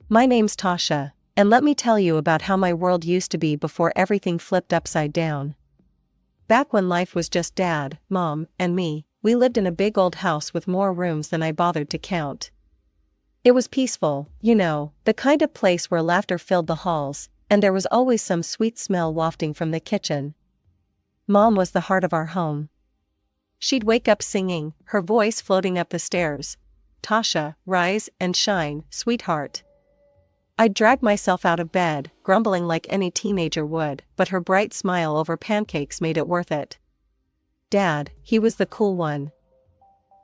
My name's Tasha, and let me tell you about how my world used to be before everything flipped upside down. Back when life was just Dad, Mom, and me, we lived in a big old house with more rooms than I bothered to count. It was peaceful, the kind of place where laughter filled the halls, and there was always some sweet smell wafting from the kitchen. Mom was the heart of our home. She'd wake up singing, her voice floating up the stairs. "Tasha, rise and shine, sweetheart." I'd drag myself out of bed, grumbling like any teenager would, but her bright smile over pancakes made it worth it. Dad, he was the cool one.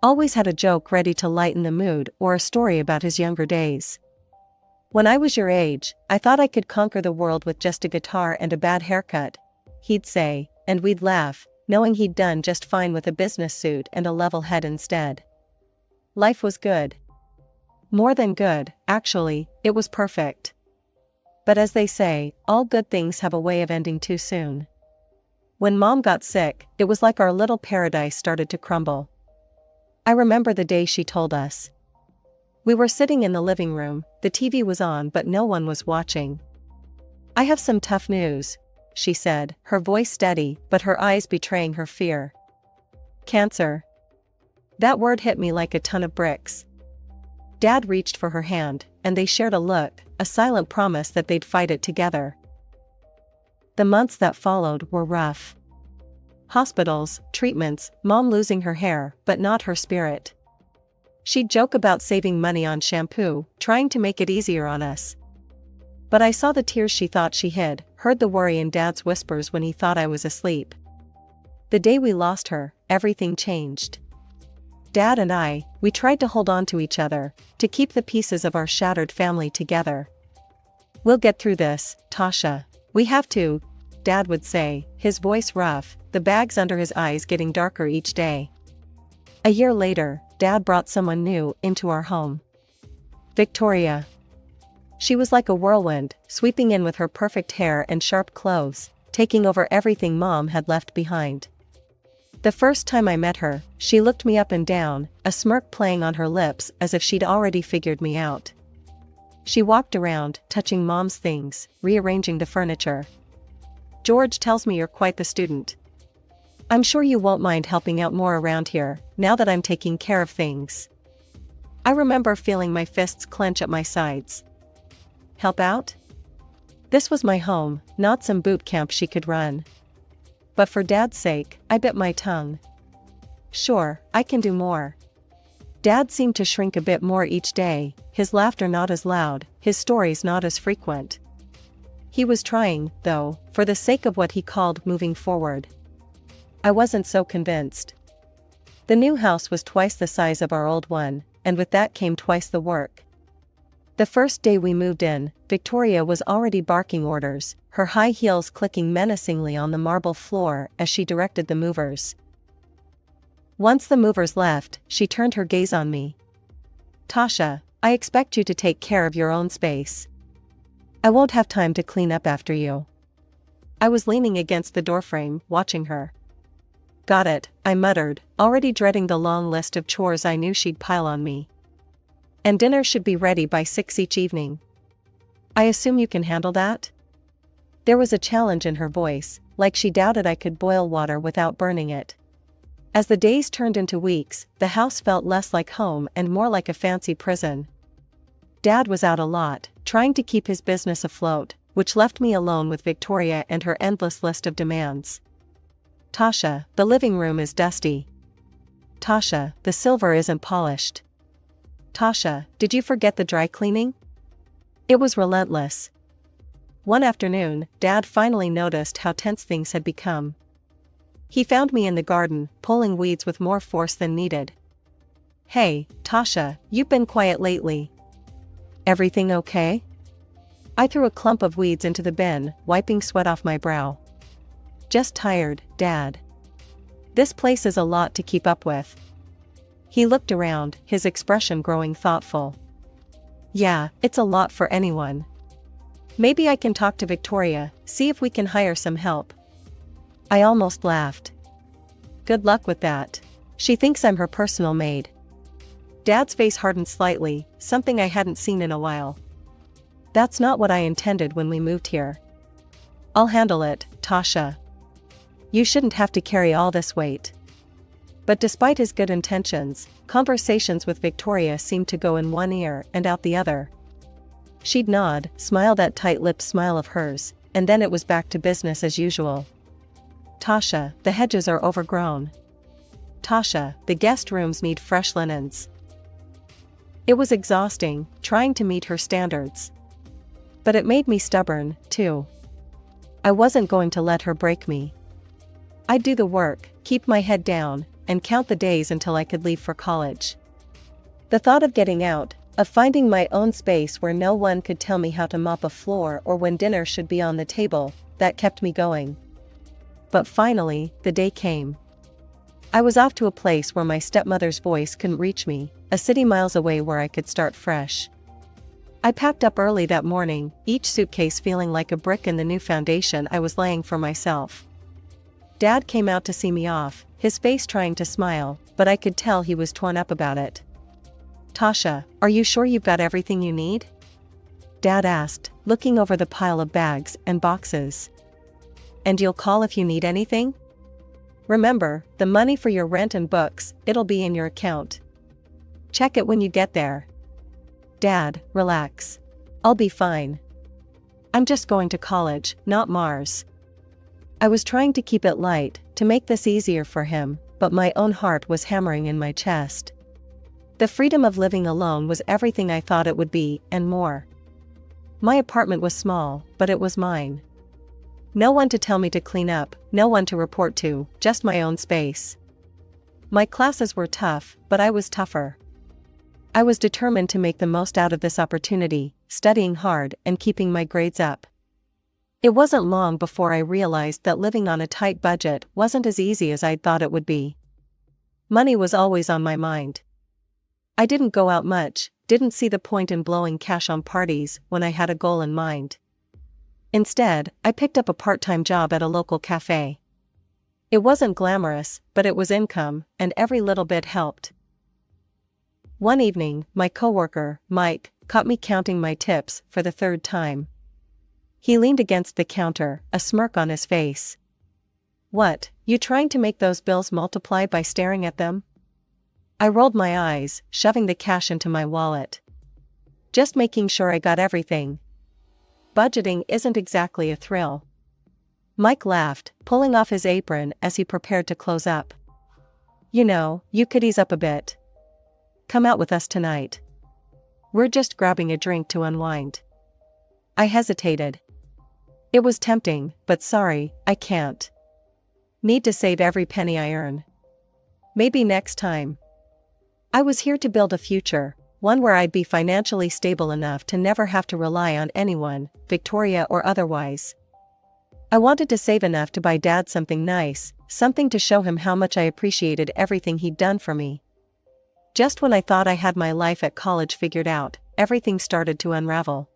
Always had a joke ready to lighten the mood or a story about his younger days. "When I was your age, I thought I could conquer the world with just a guitar and a bad haircut," he'd say, and we'd laugh, knowing he'd done just fine with a business suit and a level head instead. Life was good. More than good, actually, it was perfect. But as they say, all good things have a way of ending too soon. When Mom got sick, it was like our little paradise started to crumble. I remember the day she told us. We were sitting in the living room, the TV was on but no one was watching. "I have some tough news," she said, her voice steady but her eyes betraying her fear. "Cancer." That word hit me like a ton of bricks. Dad reached for her hand, and they shared a look, a silent promise that they'd fight it together. The months that followed were rough. Hospitals, treatments, Mom losing her hair, but not her spirit. She'd joke about saving money on shampoo, trying to make it easier on us. But I saw the tears she thought she hid, heard the worry in Dad's whispers when he thought I was asleep. The day we lost her, everything changed. Dad and I, we tried to hold on to each other, to keep the pieces of our shattered family together. "We'll get through this, Tasha. We have to," Dad would say, his voice rough, the bags under his eyes getting darker each day. A year later, Dad brought someone new into our home. Victoria. She was like a whirlwind, sweeping in with her perfect hair and sharp clothes, taking over everything Mom had left behind. The first time I met her, she looked me up and down, a smirk playing on her lips as if she'd already figured me out. She walked around, touching Mom's things, rearranging the furniture. "George tells me you're quite the student. I'm sure you won't mind helping out more around here, now that I'm taking care of things." I remember feeling my fists clench at my sides. Help out? This was my home, not some boot camp she could run. But for Dad's sake, I bit my tongue. "Sure, I can do more." Dad seemed to shrink a bit more each day, his laughter not as loud, his stories not as frequent. He was trying, though, for the sake of what he called moving forward. I wasn't so convinced. The new house was twice the size of our old one, and with that came twice the work. The first day we moved in, Victoria was already barking orders, her high heels clicking menacingly on the marble floor as she directed the movers. Once the movers left, she turned her gaze on me. "Tasha, I expect you to take care of your own space. I won't have time to clean up after you." I was leaning against the doorframe, watching her. "Got it," I muttered, already dreading the long list of chores I knew she'd pile on me. "And dinner should be ready by 6 each evening. I assume you can handle that?" There was a challenge in her voice, like she doubted I could boil water without burning it. As the days turned into weeks, the house felt less like home and more like a fancy prison. Dad was out a lot, trying to keep his business afloat, which left me alone with Victoria and her endless list of demands. "Tasha, the living room is dusty." "Tasha, the silver isn't polished." "Tasha, did you forget the dry cleaning?" It was relentless. One afternoon, Dad finally noticed how tense things had become. He found me in the garden, pulling weeds with more force than needed. "Hey, Tasha, you've been quiet lately. Everything okay?" I threw a clump of weeds into the bin, wiping sweat off my brow. "Just tired, Dad. This place is a lot to keep up with." He looked around, his expression growing thoughtful. "Yeah, it's a lot for anyone. Maybe I can talk to Victoria, see if we can hire some help." I almost laughed. "Good luck with that. She thinks I'm her personal maid." Dad's face hardened slightly, something I hadn't seen in a while. That's not what I intended when we moved here. I'll handle it, Tasha. You shouldn't have to carry all this weight. But despite his good intentions, conversations with Victoria seemed to go in one ear and out the other. She'd nod, smile that tight-lipped smile of hers, and then it was back to business as usual. Tasha, the hedges are overgrown. Tasha, the guest rooms need fresh linens. It was exhausting, trying to meet her standards. But it made me stubborn, too. I wasn't going to let her break me. I'd do the work, keep my head down, and count the days until I could leave for college. The thought of getting out, of finding my own space where no one could tell me how to mop a floor or when dinner should be on the table, that kept me going. But finally, the day came. I was off to a place where my stepmother's voice couldn't reach me, a city miles away where I could start fresh. I packed up early that morning, each suitcase feeling like a brick in the new foundation I was laying for myself. Dad came out to see me off, his face trying to smile, but I could tell he was torn up about it. Tasha, are you sure you've got everything you need? Dad asked, looking over the pile of bags and boxes. And you'll call if you need anything? Remember, the money for your rent and books, it'll be in your account. Check it when you get there. Dad, relax. I'll be fine. I'm just going to college, not Mars. I was trying to keep it light, to make this easier for him, but my own heart was hammering in my chest. The freedom of living alone was everything I thought it would be, and more. My apartment was small, but it was mine. No one to tell me to clean up, no one to report to, just my own space. My classes were tough, but I was tougher. I was determined to make the most out of this opportunity, studying hard and keeping my grades up. It wasn't long before I realized that living on a tight budget wasn't as easy as I'd thought it would be. Money was always on my mind. I didn't go out much, didn't see the point in blowing cash on parties when I had a goal in mind. Instead, I picked up a part-time job at a local cafe. It wasn't glamorous, but it was income, and every little bit helped. One evening, my coworker, Mike, caught me counting my tips for the third time. He leaned against the counter, a smirk on his face. What, you trying to make those bills multiply by staring at them? I rolled my eyes, shoving the cash into my wallet. Just making sure I got everything. Budgeting isn't exactly a thrill. Mike laughed, pulling off his apron as he prepared to close up. You know, you could ease up a bit. Come out with us tonight. We're just grabbing a drink to unwind. I hesitated. It was tempting, but sorry, I can't. Need to save every penny I earn. Maybe next time. I was here to build a future, one where I'd be financially stable enough to never have to rely on anyone, Victoria or otherwise. I wanted to save enough to buy Dad something nice, something to show him how much I appreciated everything he'd done for me. Just when I thought I had my life at college figured out, everything started to unravel.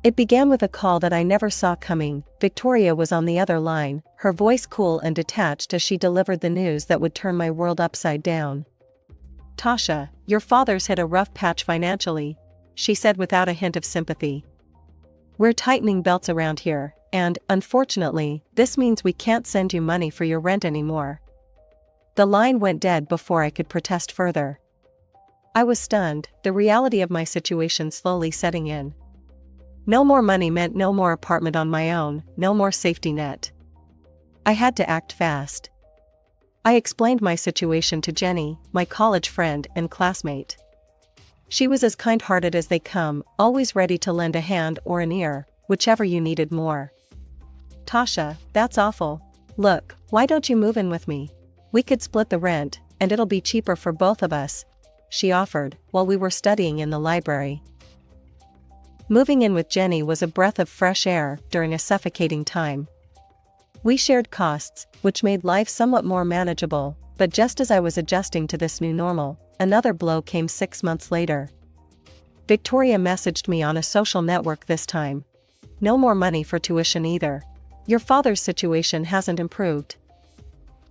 It began with a call that I never saw coming. Victoria was on the other line, her voice cool and detached as she delivered the news that would turn my world upside down. Tasha, your father's hit a rough patch financially, she said without a hint of sympathy. We're tightening belts around here, and, unfortunately, this means we can't send you money for your rent anymore. The line went dead before I could protest further. I was stunned, the reality of my situation slowly setting in. No more money meant no more apartment on my own, no more safety net. I had to act fast. I explained my situation to Jenny, my college friend and classmate. She was as kind-hearted as they come, always ready to lend a hand or an ear, whichever you needed more. Tasha, that's awful. Look, why don't you move in with me? We could split the rent, and it'll be cheaper for both of us, she offered, while we were studying in the library. Moving in with Jenny was a breath of fresh air during a suffocating time. We shared costs, which made life somewhat more manageable, but just as I was adjusting to this new normal, another blow came 6 months later. Victoria messaged me on a social network this time. No more money for tuition either. Your father's situation hasn't improved.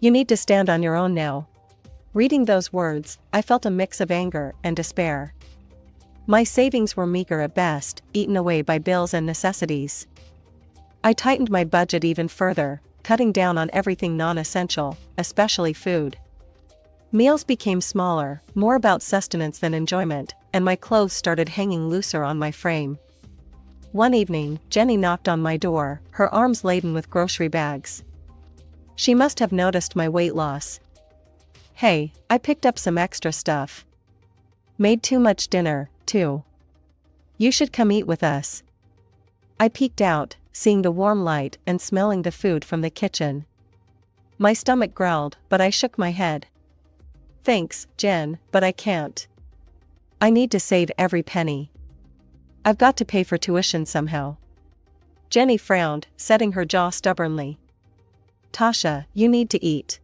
You need to stand on your own now. Reading those words, I felt a mix of anger and despair. My savings were meager at best, eaten away by bills and necessities. I tightened my budget even further, cutting down on everything non-essential, especially food. Meals became smaller, more about sustenance than enjoyment, and my clothes started hanging looser on my frame. One evening, Jenny knocked on my door, her arms laden with grocery bags. She must have noticed my weight loss. "Hey, I picked up some extra stuff. Made too much dinner, too. You should come eat with us." I peeked out, seeing the warm light and smelling the food from the kitchen. My stomach growled, but I shook my head. "Thanks, Jen, but I can't. I need to save every penny. I've got to pay for tuition somehow." Jenny frowned, setting her jaw stubbornly. "Tasha, you need to eat.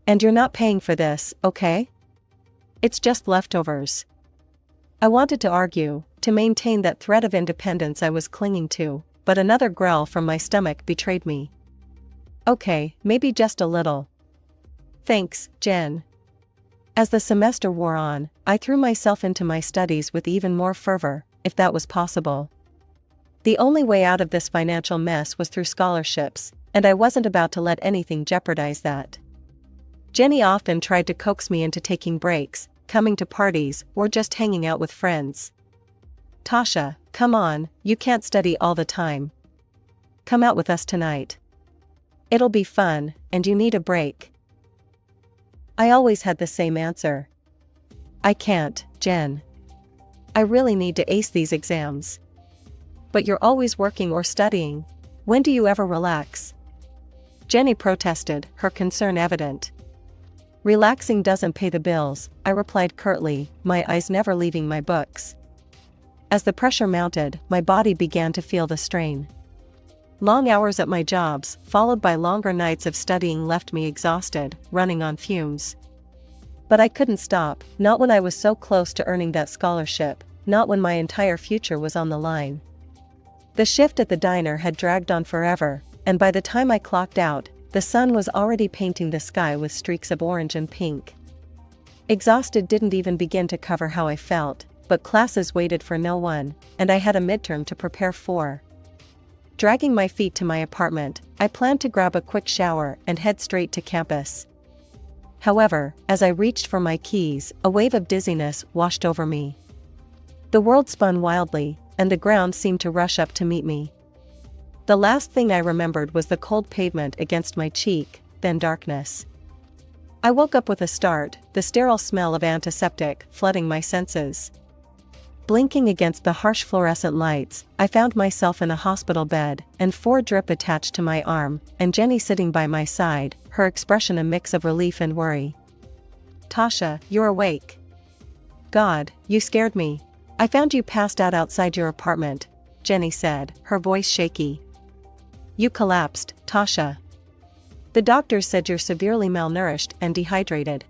And you're not paying for this, okay? It's just leftovers." I wanted to argue, to maintain that thread of independence I was clinging to, but another growl from my stomach betrayed me. "Okay, maybe just a little. Thanks, Jen." As the semester wore on, I threw myself into my studies with even more fervor, if that was possible. The only way out of this financial mess was through scholarships, and I wasn't about to let anything jeopardize that. Jenny often tried to coax me into taking breaks, coming to parties, or just hanging out with friends. "Tasha, come on, you can't study all the time. Come out with us tonight. It'll be fun, and you need a break." I always had the same answer. "I can't, Jen. I really need to ace these exams." "But you're always working or studying. When do you ever relax?" Jenny protested, her concern evident. "Relaxing doesn't pay the bills," I replied curtly, my eyes never leaving my books. As the pressure mounted, my body began to feel the strain. Long hours at my jobs, followed by longer nights of studying, left me exhausted, running on fumes. But I couldn't stop, not when I was so close to earning that scholarship, not when my entire future was on the line. The shift at the diner had dragged on forever, and by the time I clocked out, the sun was already painting the sky with streaks of orange and pink. Exhausted didn't even begin to cover how I felt, but classes waited for no one, and I had a midterm to prepare for. Dragging my feet to my apartment, I planned to grab a quick shower and head straight to campus. However, as I reached for my keys, a wave of dizziness washed over me. The world spun wildly, and the ground seemed to rush up to meet me. The last thing I remembered was the cold pavement against my cheek, then darkness. I woke up with a start, the sterile smell of antiseptic flooding my senses. Blinking against the harsh fluorescent lights, I found myself in a hospital bed, and 4 drip attached to my arm, and Jenny sitting by my side, her expression a mix of relief and worry. "Tasha, you're awake. God, you scared me. I found you passed out outside your apartment," Jenny said, her voice shaky. "You collapsed, Tasha. The doctors said you're severely malnourished and dehydrated.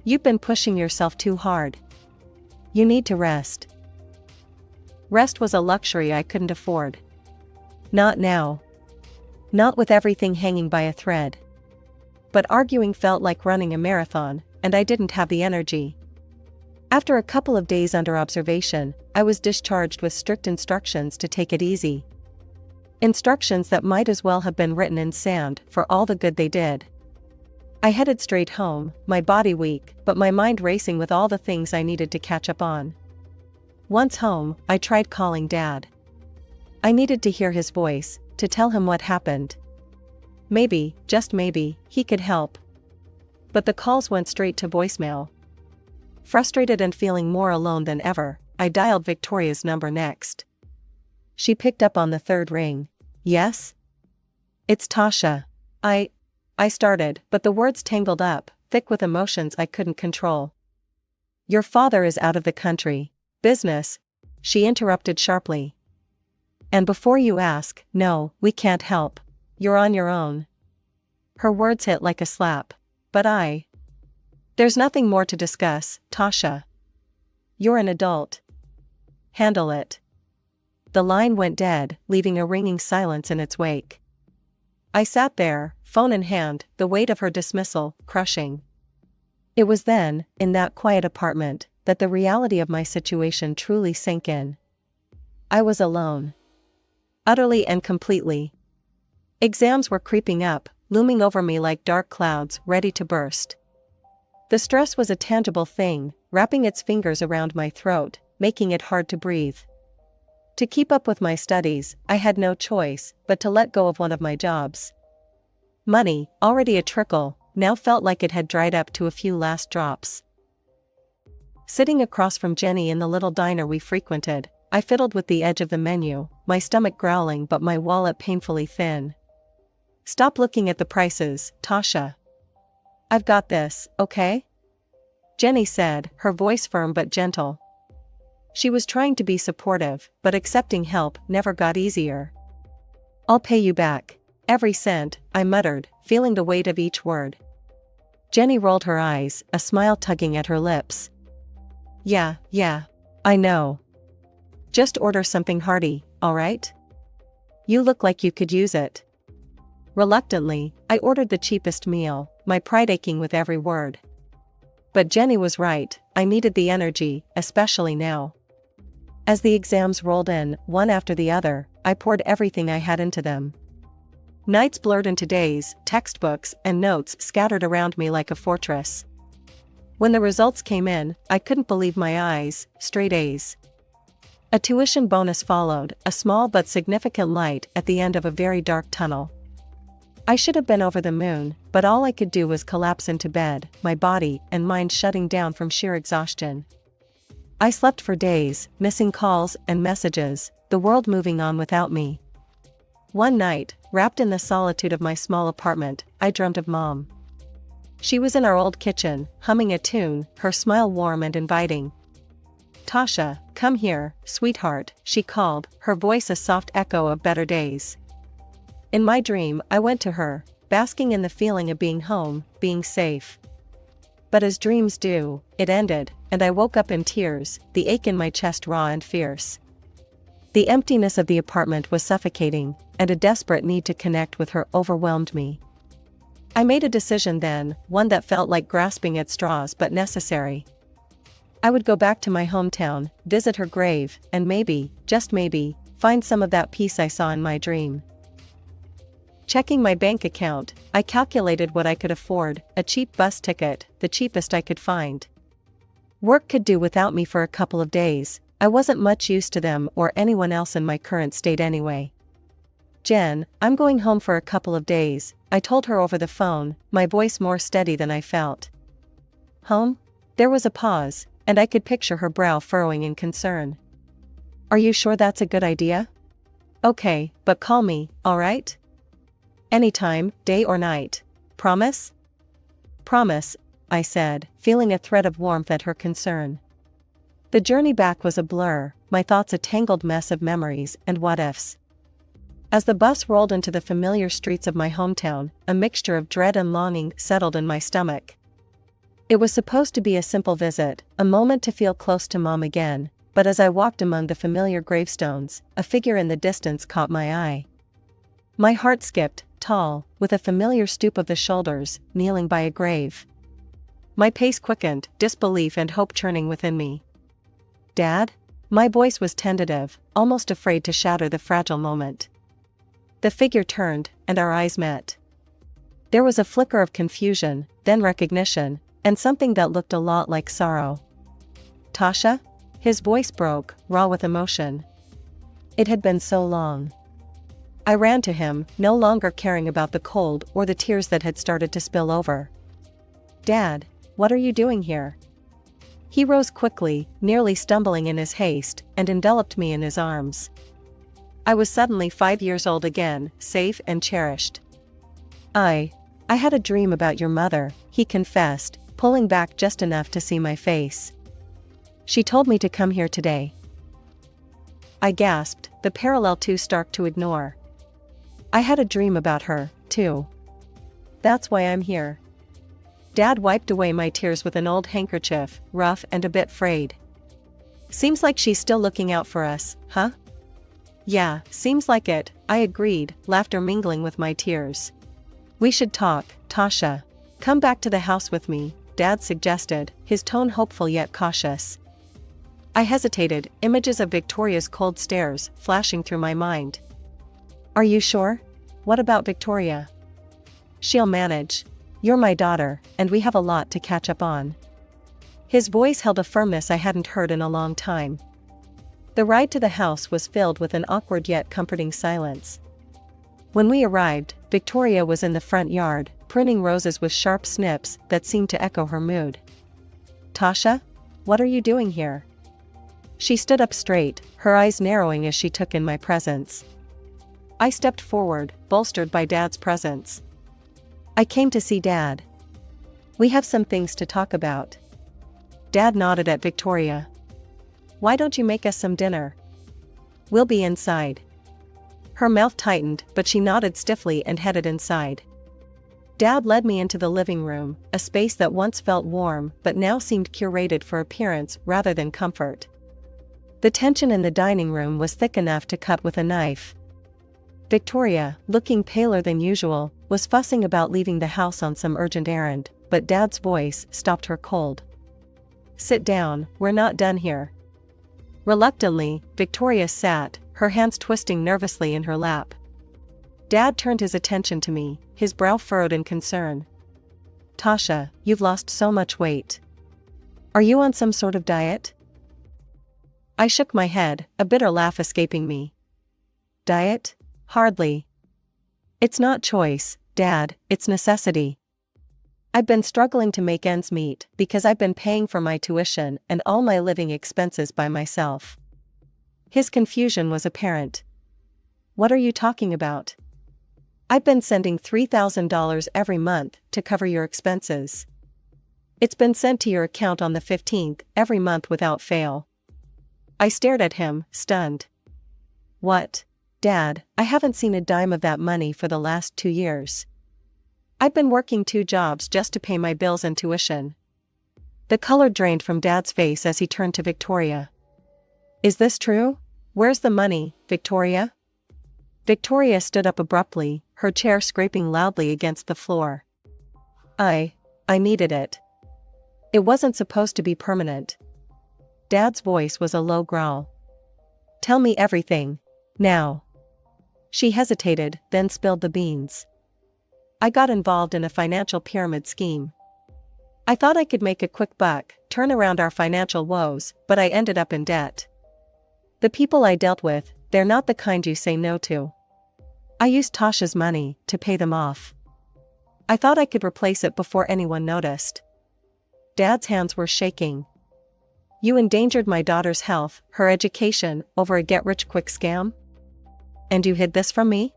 You've been pushing yourself too hard. You need to rest." Rest was a luxury I couldn't afford. Not now. Not with everything hanging by a thread. But arguing felt like running a marathon, and I didn't have the energy. After a couple of days under observation, I was discharged with strict instructions to take it easy. Instructions that might as well have been written in sand for all the good they did. I headed straight home, my body weak, but my mind racing with all the things I needed to catch up on. Once home, I tried calling Dad. I needed to hear his voice, to tell him what happened. Maybe, just maybe, he could help. But the calls went straight to voicemail. Frustrated and feeling more alone than ever, I dialed Victoria's number next. She picked up on the 3rd ring. "Yes? It's Tasha. I started, but the words tangled up, thick with emotions I couldn't control. "Your father is out of the country. Business," she interrupted sharply. "And before you ask, no, we can't help. You're on your own." Her words hit like a slap. But "There's nothing more to discuss, Tasha. You're an adult. Handle it." The line went dead, leaving a ringing silence in its wake. I sat there, phone in hand, the weight of her dismissal crushing. It was then, in that quiet apartment, that the reality of my situation truly sank in. I was alone. Utterly and completely. Exams were creeping up, looming over me like dark clouds ready to burst. The stress was a tangible thing, wrapping its fingers around my throat, making it hard to breathe. To keep up with my studies, I had no choice but to let go of one of my jobs. Money, already a trickle, now felt like it had dried up to a few last drops. Sitting across from Jenny in the little diner we frequented, I fiddled with the edge of the menu, my stomach growling but my wallet painfully thin. "Stop looking at the prices, Tasha. I've got this, okay?" Jenny said, her voice firm but gentle. She was trying to be supportive, but accepting help never got easier. "I'll pay you back. Every cent," I muttered, feeling the weight of each word. Jenny rolled her eyes, a smile tugging at her lips. Yeah, I know. Just order something hearty, alright? You look like you could use it." Reluctantly, I ordered the cheapest meal, my pride aching with every word. But Jenny was right, I needed the energy, especially now. As the exams rolled in, one after the other, I poured everything I had into them. Nights blurred into days, textbooks and notes scattered around me like a fortress. When the results came in, I couldn't believe my eyes, straight A's. A tuition bonus followed, a small but significant light at the end of a very dark tunnel. I should have been over the moon, but all I could do was collapse into bed, my body and mind shutting down from sheer exhaustion. I slept for days, missing calls and messages, the world moving on without me. One night, wrapped in the solitude of my small apartment, I dreamt of Mom. She was in our old kitchen, humming a tune, her smile warm and inviting. "Tasha, come here, sweetheart," she called, her voice a soft echo of better days. In my dream, I went to her, basking in the feeling of being home, being safe. But as dreams do, it ended, and I woke up in tears, the ache in my chest raw and fierce. The emptiness of the apartment was suffocating, and a desperate need to connect with her overwhelmed me. I made a decision then, one that felt like grasping at straws but necessary. I would go back to my hometown, visit her grave, and maybe, just maybe, find some of that peace I saw in my dream. Checking my bank account, I calculated what I could afford, a cheap bus ticket, the cheapest I could find. Work could do without me for a couple of days, I wasn't much use to them or anyone else in my current state anyway. "Jen, I'm going home for a couple of days," I told her over the phone, my voice more steady than I felt. "Home?" There was a pause, and I could picture her brow furrowing in concern. "Are you sure that's a good idea?" "Okay, but call me, alright?" "Anytime, day or night. Promise?" "Promise," I said, feeling a thread of warmth at her concern. The journey back was a blur, my thoughts a tangled mess of memories and what-ifs. As the bus rolled into the familiar streets of my hometown, a mixture of dread and longing settled in my stomach. It was supposed to be a simple visit, a moment to feel close to Mom again, but as I walked among the familiar gravestones, a figure in the distance caught my eye. My heart skipped, tall, with a familiar stoop of the shoulders, kneeling by a grave. My pace quickened, disbelief and hope churning within me. "Dad?" My voice was tentative, almost afraid to shatter the fragile moment. The figure turned, and our eyes met. There was a flicker of confusion, then recognition, and something that looked a lot like sorrow. "Tasha?" His voice broke, raw with emotion. It had been so long. I ran to him, no longer caring about the cold or the tears that had started to spill over. "Dad, what are you doing here?" He rose quickly, nearly stumbling in his haste, and enveloped me in his arms. I was suddenly 5 years old again, safe and cherished. I had a dream about your mother," he confessed, pulling back just enough to see my face. "She told me to come here today." I gasped, the parallel too stark to ignore. I had a dream about her, too. That's why I'm here. Dad wiped away my tears with an old handkerchief, rough and a bit frayed. "Seems like she's still looking out for us, huh?" "Yeah, seems like it," I agreed, laughter mingling with my tears. "We should talk, Tasha. Come back to the house with me," Dad suggested, his tone hopeful yet cautious. I hesitated, images of Victoria's cold stares flashing through my mind. Are you sure? What about Victoria? She'll manage. You're my daughter, and we have a lot to catch up on. His voice held a firmness I hadn't heard in a long time. The ride to the house was filled with an awkward yet comforting silence. When we arrived, Victoria was in the front yard, pruning roses with sharp snips that seemed to echo her mood. Tasha? What are you doing here? She stood up straight, her eyes narrowing as she took in my presence. I stepped forward, bolstered by Dad's presence. I came to see Dad. We have some things to talk about. Dad nodded at Victoria. Why don't you make us some dinner? We'll be inside. Her mouth tightened, but she nodded stiffly and headed inside. Dad led me into the living room, a space that once felt warm but now seemed curated for appearance rather than comfort. The tension in the dining room was thick enough to cut with a knife. Victoria, looking paler than usual, was fussing about leaving the house on some urgent errand, but Dad's voice stopped her cold. Sit down, we're not done here. Reluctantly, Victoria sat, her hands twisting nervously in her lap. Dad turned his attention to me, his brow furrowed in concern. Tasha, you've lost so much weight. Are you on some sort of diet? I shook my head, a bitter laugh escaping me. Diet? Hardly. It's not choice, Dad, it's necessity. I've been struggling to make ends meet because I've been paying for my tuition and all my living expenses by myself. His confusion was apparent. What are you talking about? I've been sending $3,000 every month to cover your expenses. It's been sent to your account on the 15th every month without fail. I stared at him, stunned. What? Dad, I haven't seen a dime of that money for the last 2 years. I've been working 2 jobs just to pay my bills and tuition. The color drained from Dad's face as he turned to Victoria. Is this true? Where's the money, Victoria? Victoria stood up abruptly, her chair scraping loudly against the floor. I needed it. It wasn't supposed to be permanent. Dad's voice was a low growl. Tell me everything, now. She hesitated, then spilled the beans. I got involved in a financial pyramid scheme. I thought I could make a quick buck, turn around our financial woes, but I ended up in debt. The people I dealt with, they're not the kind you say no to. I used Tasha's money to pay them off. I thought I could replace it before anyone noticed. Dad's hands were shaking. You endangered my daughter's health, her education, over a get-rich-quick scam? And you hid this from me?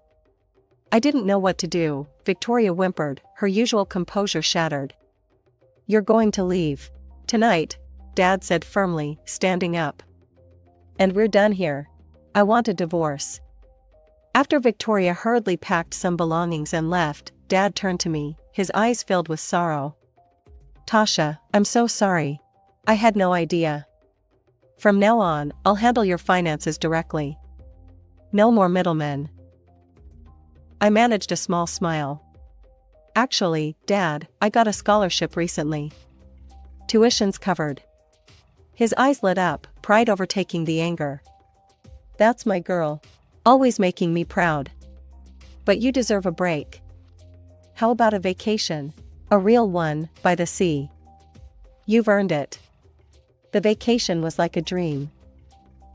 I didn't know what to do, Victoria whimpered, her usual composure shattered. You're going to leave. Tonight, Dad said firmly, standing up. And we're done here. I want a divorce. After Victoria hurriedly packed some belongings and left, Dad turned to me, his eyes filled with sorrow. Tasha, I'm so sorry. I had no idea. From now on, I'll handle your finances directly. No more middlemen. I managed a small smile. Actually, Dad, I got a scholarship recently. Tuition's covered. His eyes lit up, pride overtaking the anger. That's my girl. Always making me proud. But you deserve a break. How about a vacation? A real one, by the sea. You've earned it. The vacation was like a dream.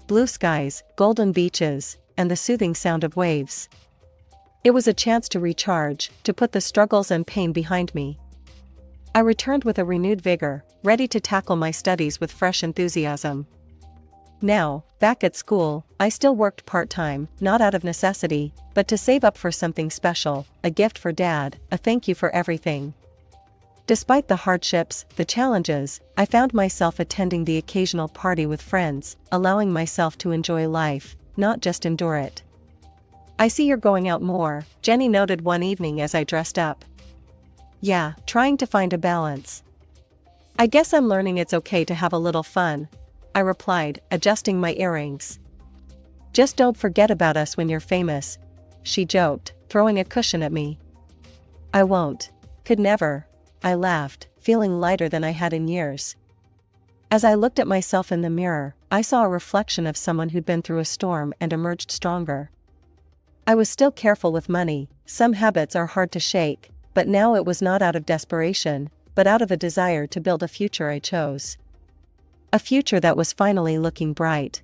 Blue skies, golden beaches, and the soothing sound of waves. It was a chance to recharge, to put the struggles and pain behind me. I returned with a renewed vigor, ready to tackle my studies with fresh enthusiasm. Now, back at school, I still worked part-time, not out of necessity, but to save up for something special, a gift for Dad, a thank you for everything. Despite the hardships, the challenges, I found myself attending the occasional party with friends, allowing myself to enjoy life, not just endure it. I see you're going out more, Jenny noted one evening as I dressed up. Yeah, trying to find a balance. I guess I'm learning it's okay to have a little fun, I replied, adjusting my earrings. Just don't forget about us when you're famous, she joked, throwing a cushion at me. I won't. Could never. I laughed, feeling lighter than I had in years. As I looked at myself in the mirror, I saw a reflection of someone who'd been through a storm and emerged stronger. I was still careful with money. Some habits are hard to shake, but now it was not out of desperation, but out of a desire to build a future I chose. A future that was finally looking bright.